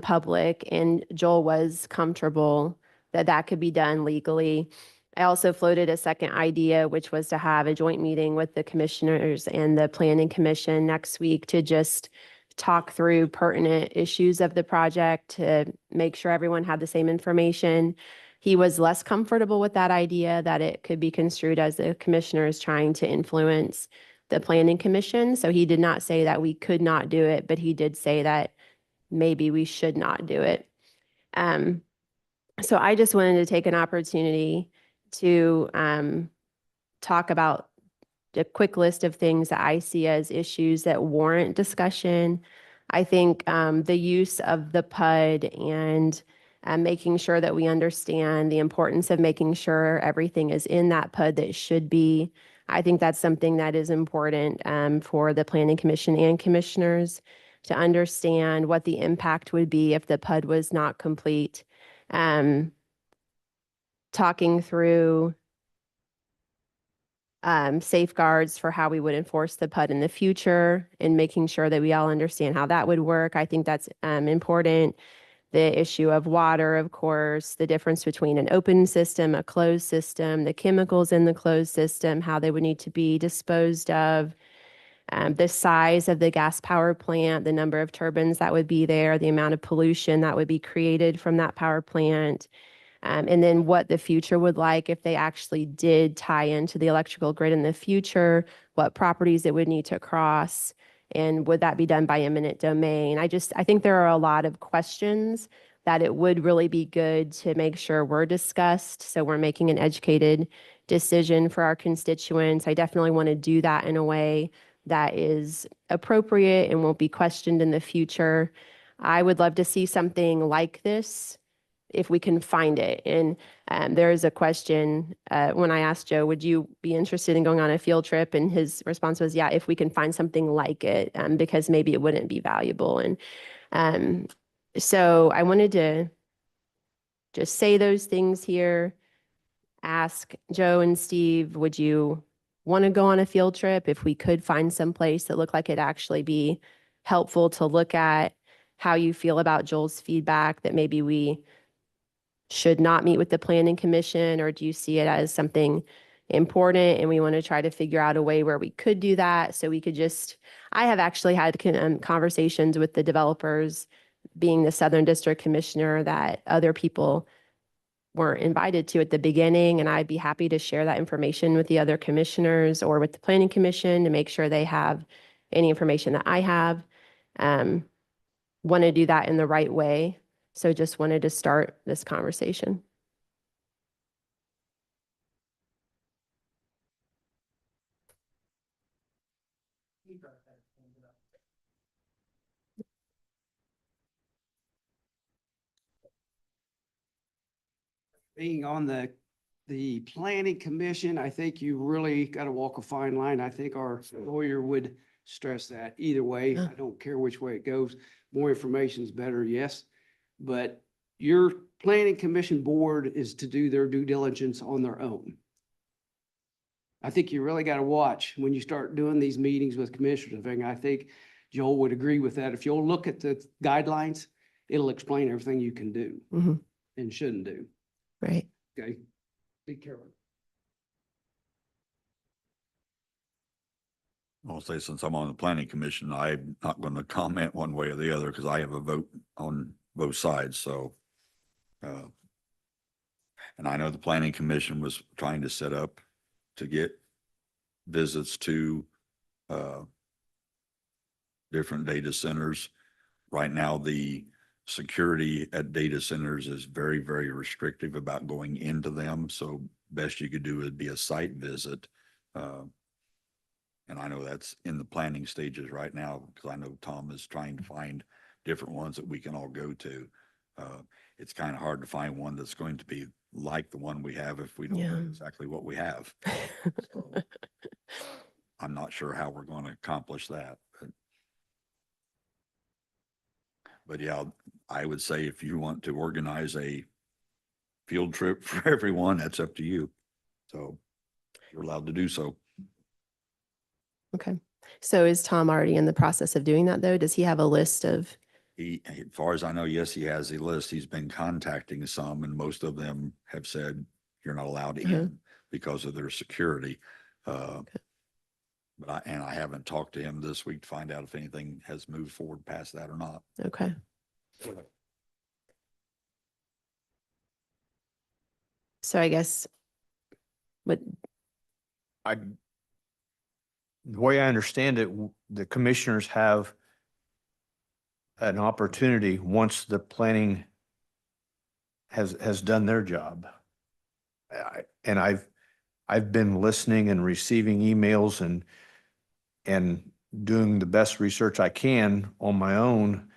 public. And Joel was comfortable that that could be done legally. I also floated a second idea, which was to have a joint meeting with the commissioners and the planning commission next week to just talk through pertinent issues of the project to make sure everyone had the same information. He was less comfortable with that idea, that it could be construed as the commissioners trying to influence the planning commission. So he did not say that we could not do it, but he did say that maybe we should not do it. So I just wanted to take an opportunity to talk about a quick list of things that I see as issues that warrant discussion. I think the use of the PUD and making sure that we understand the importance of making sure everything is in that PUD that it should be. I think that's something that is important for the Planning Commission and commissioners to understand what the impact would be if the PUD was not complete. Talking through safeguards for how we would enforce the PUD in the future and making sure that we all understand how that would work. I think that's important. The issue of water, of course, the difference between an open system, a closed system, the chemicals in the closed system, how they would need to be disposed of, the size of the gas power plant, the number of turbines that would be there, the amount of pollution that would be created from that power plant. And then what the future would like if they actually did tie into the electrical grid in the future, what properties it would need to cross, and would that be done by eminent domain? I think there are a lot of questions that it would really be good to make sure we're discussed, so we're making an educated decision for our constituents. I definitely want to do that in a way that is appropriate and won't be questioned in the future. I would love to see something like this if we can find it. And there is a question when I asked Joe, would you be interested in going on a field trip? And his response was, yeah, if we can find something like it, because maybe it wouldn't be valuable. And so I wanted to just say those things here. Ask Joe and Steve, would you want to go on a field trip if we could find some place that looked like it'd actually be helpful to look at? How you feel about Joel's feedback that maybe we should not meet with the Planning Commission, or do you see it as something important and we want to try to figure out a way where we could do that? So we could just, I have actually had conversations with the developers, being the Southern District Commissioner, that other people weren't invited to at the beginning, and I'd be happy to share that information with the other commissioners or with the Planning Commission to make sure they have any information that I have. Want to do that in the right way. So just wanted to start this conversation. Being on the Planning Commission, I think you really got to walk a fine line. I think our lawyer would stress that either way. I don't care which way it goes. More information is better, yes. But your Planning Commission board is to do their due diligence on their own. I think you really got to watch when you start doing these meetings with commissioners. I think Joel would agree with that. If you'll look at the guidelines, it'll explain everything you can do and shouldn't do. Right. Okay. Be careful. I'll say, since I'm on the Planning Commission, I'm not going to comment one way or the other because I have a vote on both sides. So, and I know the Planning Commission was trying to set up to get visits to different data centers. Right now, the security at data centers is very, very restrictive about going into them. So best you could do would be a site visit. And I know that's in the planning stages right now, because I know Tom is trying to find different ones that we can all go to. It's kind of hard to find one that's going to be like the one we have if we don't know exactly what we have. So I'm not sure how we're going to accomplish that. But yeah, I would say if you want to organize a field trip for everyone, that's up to you. So you're allowed to do so. Okay. So is Tom already in the process of doing that though? Does he have a list of? As far as I know, yes, he has a list. He's been contacting some, and most of them have said you're not allowed in because of their security. But I haven't talked to him this week to find out if anything has moved forward past that or not. Okay. So I guess what the way I understand it, the commissioners have an opportunity once the planning has done their job. And I've been listening and receiving emails and doing the best research I can on my own.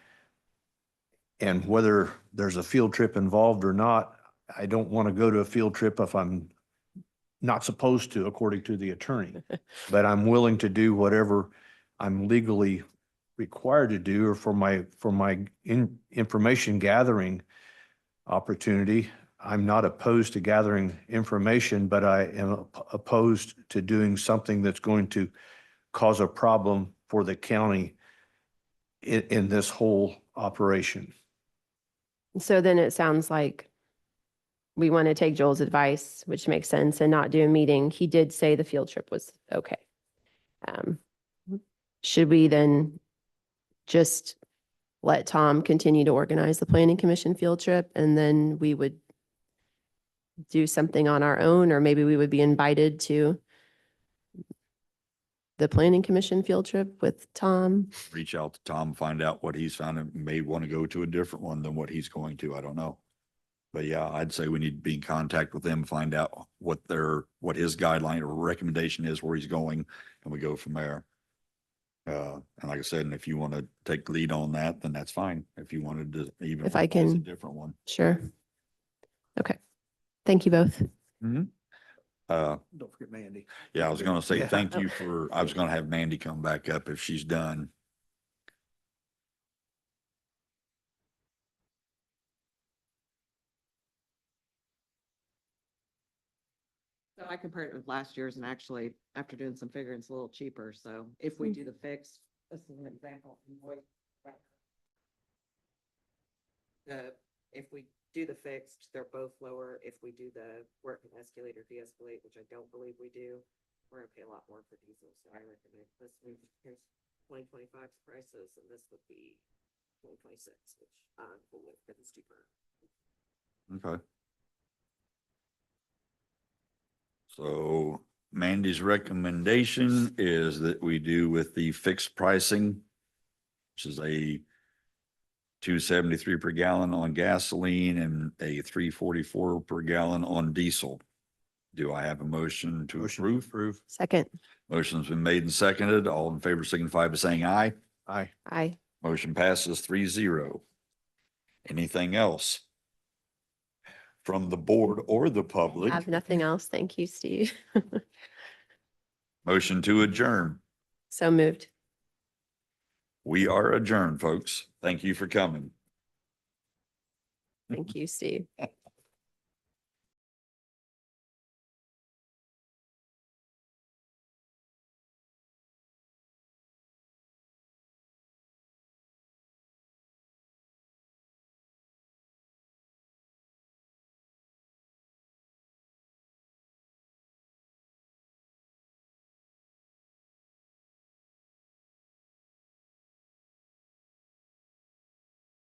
And whether there's a field trip involved or not, I don't want to go to a field trip if I'm not supposed to, according to the attorney. But I'm willing to do whatever I'm legally required to do, or for my information gathering opportunity. I'm not opposed to gathering information, but I am opposed to doing something that's going to cause a problem for the county in this whole operation. So then it sounds like we want to take Joel's advice, which makes sense, and not do a meeting. He did say the field trip was okay. Should we then just let Tom continue to organize the planning commission field trip, and then we would do something on our own, or maybe we would be invited to the planning commission field trip with Tom? Reach out to Tom, find out what he's found, and may want to go to a different one than what he's going to. I don't know. But yeah, I'd say we need to be in contact with them, find out what his guideline or recommendation is, where he's going, and we go from there. And like I said, and if you want to take lead on that, then that's fine. If you wanted to even. If I request a can- different one. Sure. Okay. Thank you both. Don't forget Mandy. Yeah, I was gonna say, Yeah. thank you I was gonna have Mandy come back up if she's done. So I compared it with last year's, and actually, after doing some figuring, it's a little cheaper. So if we do the fixed, this is an example. If we do the fixed, they're both lower. If we do the work and escalate or de-escalate, which I don't believe we do, we're gonna pay a lot more for diesel. So I recommend this. Here's 2025's prices, and this would be 2026, which will look because it's cheaper. Okay. So Mandy's recommendation is that we do with the fixed pricing, which is a $2.73 per gallon on gasoline and a $3.44 per gallon on diesel. Do I have a motion to approve? Second. Motion's been made and seconded. All in favor signify by saying aye. Aye. Aye. Motion passes 3-0. Anything else from the board or the I public? have nothing else. Thank you, Steve. Motion to adjourn. So moved. We are adjourned, folks. Thank you for coming. Thank you, Steve.